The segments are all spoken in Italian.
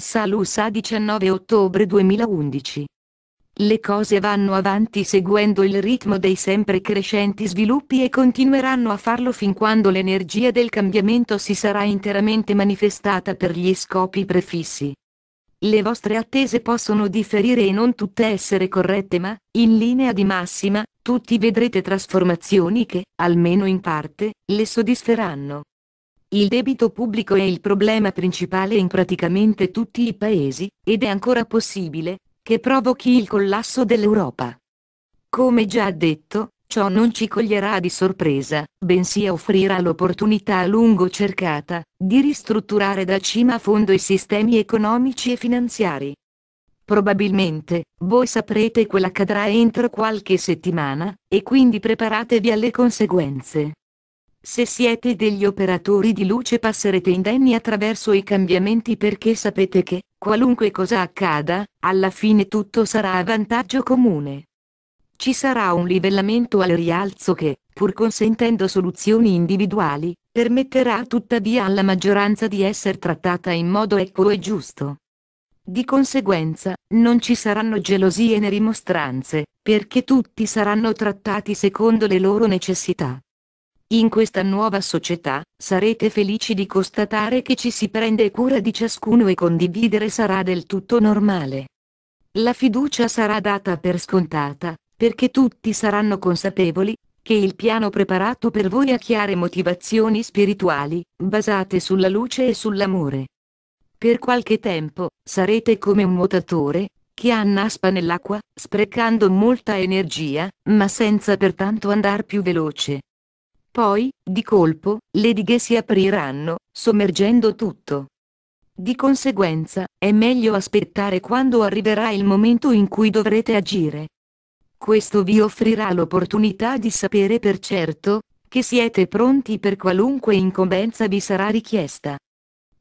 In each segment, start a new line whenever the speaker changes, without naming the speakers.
Salusa 19 ottobre 2011. Le cose vanno avanti seguendo il ritmo dei sempre crescenti sviluppi e continueranno a farlo fin quando l'energia del cambiamento si sarà interamente manifestata per gli scopi prefissi. Le vostre attese possono differire e non tutte essere corrette, ma, in linea di massima, tutti vedrete trasformazioni che, almeno in parte, le soddisferanno. Il debito pubblico è il problema principale in praticamente tutti i paesi, ed è ancora possibile che provochi il collasso dell'Europa. Come già detto, ciò non ci coglierà di sorpresa, bensì offrirà l'opportunità a lungo cercata di ristrutturare da cima a fondo i sistemi economici e finanziari. Probabilmente, voi saprete quello accadrà entro qualche settimana, e quindi preparatevi alle conseguenze. Se siete degli operatori di luce passerete indenni attraverso i cambiamenti perché sapete che, qualunque cosa accada, alla fine tutto sarà a vantaggio comune. Ci sarà un livellamento al rialzo che, pur consentendo soluzioni individuali, permetterà tuttavia alla maggioranza di essere trattata in modo equo e giusto. Di conseguenza, non ci saranno gelosie né rimostranze, perché tutti saranno trattati secondo le loro necessità. In questa nuova società, sarete felici di constatare che ci si prende cura di ciascuno e condividere sarà del tutto normale. La fiducia sarà data per scontata, perché tutti saranno consapevoli che il piano preparato per voi ha chiare motivazioni spirituali, basate sulla luce e sull'amore. Per qualche tempo, sarete come un nuotatore che annaspa nell'acqua, sprecando molta energia, ma senza pertanto andare più veloce. Poi, di colpo, le dighe si apriranno, sommergendo tutto. Di conseguenza, è meglio aspettare quando arriverà il momento in cui dovrete agire. Questo vi offrirà l'opportunità di sapere per certo che siete pronti per qualunque incombenza vi sarà richiesta.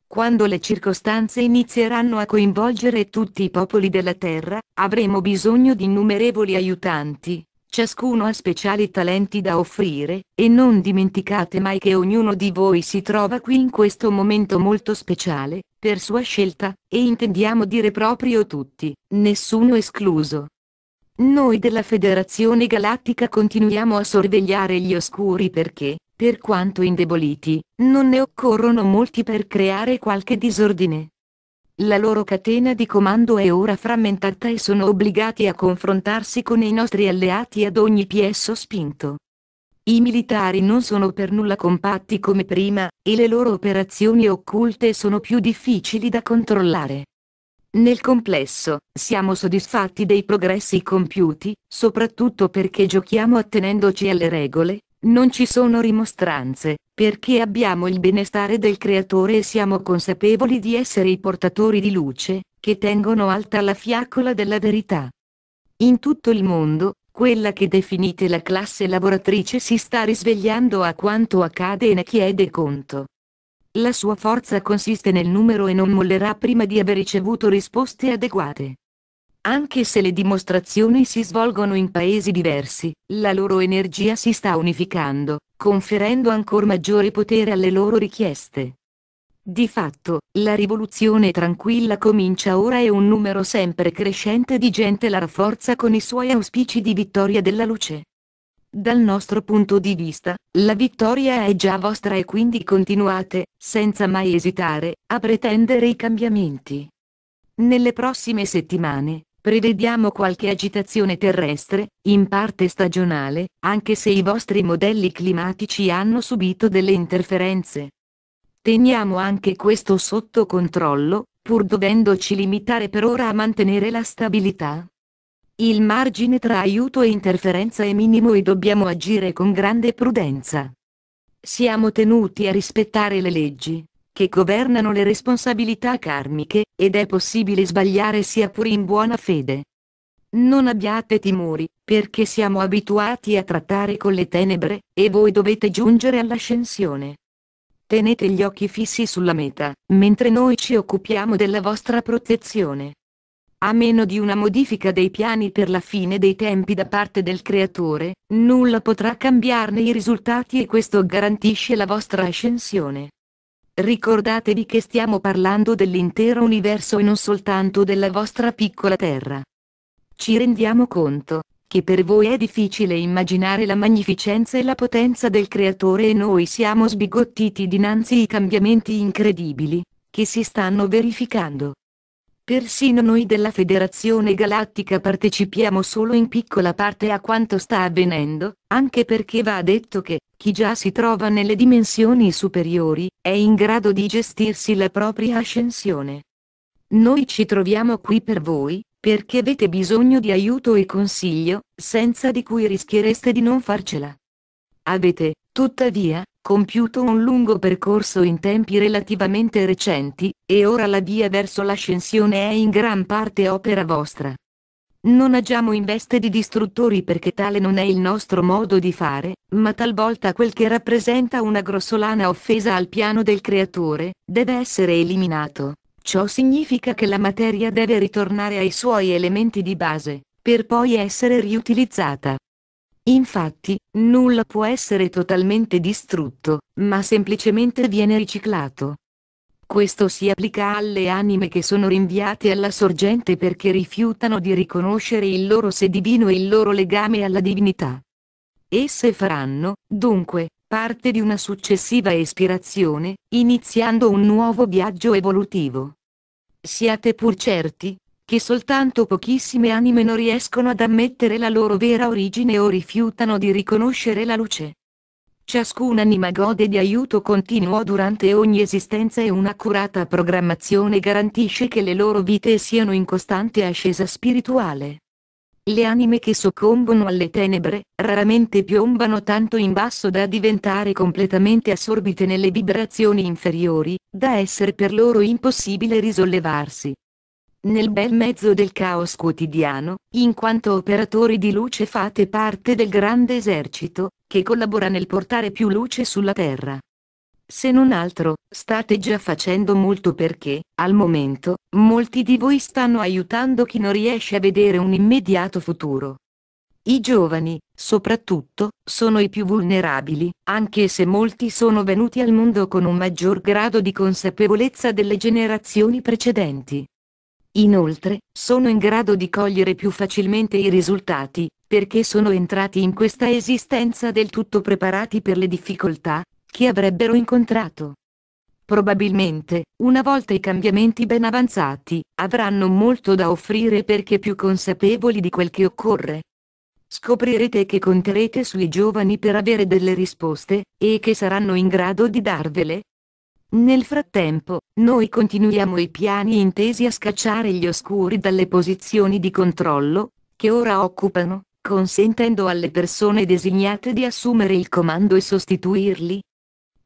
Quando le circostanze inizieranno a coinvolgere tutti i popoli della terra, avremo bisogno di innumerevoli aiutanti. Ciascuno ha speciali talenti da offrire, e non dimenticate mai che ognuno di voi si trova qui in questo momento molto speciale, per sua scelta, e intendiamo dire proprio tutti, nessuno escluso. Noi della Federazione Galattica continuiamo a sorvegliare gli oscuri perché, per quanto indeboliti, non ne occorrono molti per creare qualche disordine. La loro catena di comando è ora frammentata e sono obbligati a confrontarsi con i nostri alleati ad ogni piè sospinto. I militari non sono per nulla compatti come prima, e le loro operazioni occulte sono più difficili da controllare. Nel complesso, siamo soddisfatti dei progressi compiuti, soprattutto perché giochiamo attenendoci alle regole. Non ci sono rimostranze, perché abbiamo il benestare del Creatore e siamo consapevoli di essere i portatori di luce, che tengono alta la fiaccola della verità. In tutto il mondo, quella che definite la classe lavoratrice si sta risvegliando a quanto accade e ne chiede conto. La sua forza consiste nel numero e non mollerà prima di aver ricevuto risposte adeguate. Anche se le dimostrazioni si svolgono in paesi diversi, la loro energia si sta unificando, conferendo ancor maggiore potere alle loro richieste. Di fatto, la rivoluzione tranquilla comincia ora e un numero sempre crescente di gente la rafforza con i suoi auspici di vittoria della luce. Dal nostro punto di vista, la vittoria è già vostra e quindi continuate, senza mai esitare, a pretendere i cambiamenti. Nelle prossime settimane, prevediamo qualche agitazione terrestre, in parte stagionale, anche se i vostri modelli climatici hanno subito delle interferenze. Teniamo anche questo sotto controllo, pur dovendoci limitare per ora a mantenere la stabilità. Il margine tra aiuto e interferenza è minimo e dobbiamo agire con grande prudenza. Siamo tenuti a rispettare le leggi che governano le responsabilità karmiche, ed è possibile sbagliare sia pure in buona fede. Non abbiate timori, perché siamo abituati a trattare con le tenebre, e voi dovete giungere all'ascensione. Tenete gli occhi fissi sulla meta, mentre noi ci occupiamo della vostra protezione. A meno di una modifica dei piani per la fine dei tempi da parte del Creatore, nulla potrà cambiarne i risultati e questo garantisce la vostra ascensione. ricordatevi che stiamo parlando dell'intero universo e non soltanto della vostra piccola Terra. Ci rendiamo conto che per voi è difficile immaginare la magnificenza e la potenza del Creatore e noi siamo sbigottiti dinanzi ai cambiamenti incredibili che si stanno verificando. Persino noi della Federazione Galattica partecipiamo solo in piccola parte a quanto sta avvenendo, anche perché va detto che chi già si trova nelle dimensioni superiori è in grado di gestirsi la propria ascensione. Noi ci troviamo qui per voi, perché avete bisogno di aiuto e consiglio, senza di cui rischiereste di non farcela. Avete, tuttavia, compiuto un lungo percorso in tempi relativamente recenti, e ora la via verso l'ascensione è in gran parte opera vostra. Non agiamo in veste di distruttori perché tale non è il nostro modo di fare, ma talvolta quel che rappresenta una grossolana offesa al piano del Creatore, deve essere eliminato. Ciò significa che la materia deve ritornare ai suoi elementi di base, per poi essere riutilizzata. Infatti, nulla può essere totalmente distrutto, ma semplicemente viene riciclato. Questo si applica alle anime che sono rinviate alla sorgente perché rifiutano di riconoscere il loro sé divino e il loro legame alla divinità. Esse faranno, dunque, parte di una successiva espirazione, iniziando un nuovo viaggio evolutivo. Siate pur certi che soltanto pochissime anime non riescono ad ammettere la loro vera origine o rifiutano di riconoscere la luce. Ciascun'anima gode di aiuto continuo durante ogni esistenza e un'accurata programmazione garantisce che le loro vite siano in costante ascesa spirituale. Le anime che soccombono alle tenebre, raramente piombano tanto in basso da diventare completamente assorbite nelle vibrazioni inferiori, da essere per loro impossibile risollevarsi. Nel bel mezzo del caos quotidiano, in quanto operatori di luce fate parte del grande esercito, che collabora nel portare più luce sulla Terra. Se non altro, state già facendo molto perché, al momento, molti di voi stanno aiutando chi non riesce a vedere un immediato futuro. I giovani, soprattutto, sono i più vulnerabili, anche se molti sono venuti al mondo con un maggior grado di consapevolezza delle generazioni precedenti. Inoltre, sono in grado di cogliere più facilmente i risultati, perché sono entrati in questa esistenza del tutto preparati per le difficoltà che avrebbero incontrato. Probabilmente, una volta i cambiamenti ben avanzati, avranno molto da offrire perché più consapevoli di quel che occorre. Scoprirete che conterete sui giovani per avere delle risposte, e che saranno in grado di darvele. Nel frattempo, noi continuiamo i piani intesi a scacciare gli oscuri dalle posizioni di controllo che ora occupano, consentendo alle persone designate di assumere il comando e sostituirli.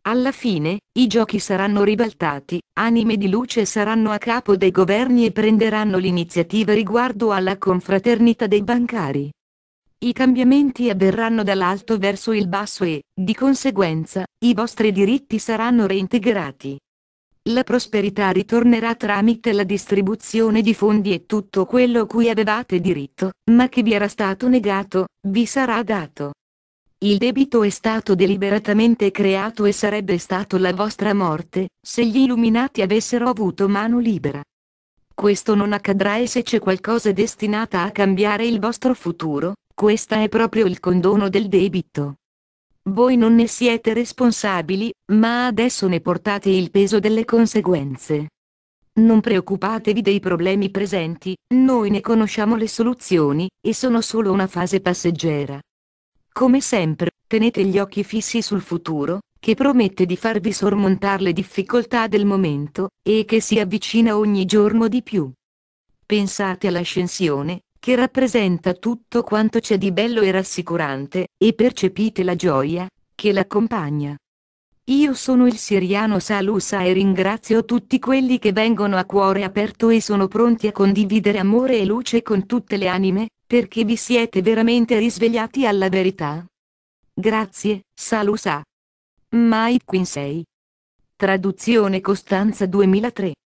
Alla fine, i giochi saranno ribaltati, anime di luce saranno a capo dei governi e prenderanno l'iniziativa riguardo alla confraternita dei bancari. I cambiamenti avverranno dall'alto verso il basso e, di conseguenza, i vostri diritti saranno reintegrati. La prosperità ritornerà tramite la distribuzione di fondi e tutto quello cui avevate diritto, ma che vi era stato negato, vi sarà dato. Il debito è stato deliberatamente creato e sarebbe stato la vostra morte, se gli illuminati avessero avuto mano libera. Questo non accadrà e se c'è qualcosa destinata a cambiare il vostro futuro, questa è proprio il condono del debito. Voi non ne siete responsabili, ma adesso ne portate il peso delle conseguenze. Non preoccupatevi dei problemi presenti, noi ne conosciamo le soluzioni, e sono solo una fase passeggera. Come sempre, tenete gli occhi fissi sul futuro, che promette di farvi sormontare le difficoltà del momento, e che si avvicina ogni giorno di più. Pensate all'ascensione, che rappresenta tutto quanto c'è di bello e rassicurante, e percepite la gioia che l'accompagna. Io sono il Siriano Salusa e ringrazio tutti quelli che vengono a cuore aperto e sono pronti a condividere amore e luce con tutte le anime, perché vi siete veramente risvegliati alla verità. Grazie, Salusa. Mike Quinsey. Traduzione Costanza 2003.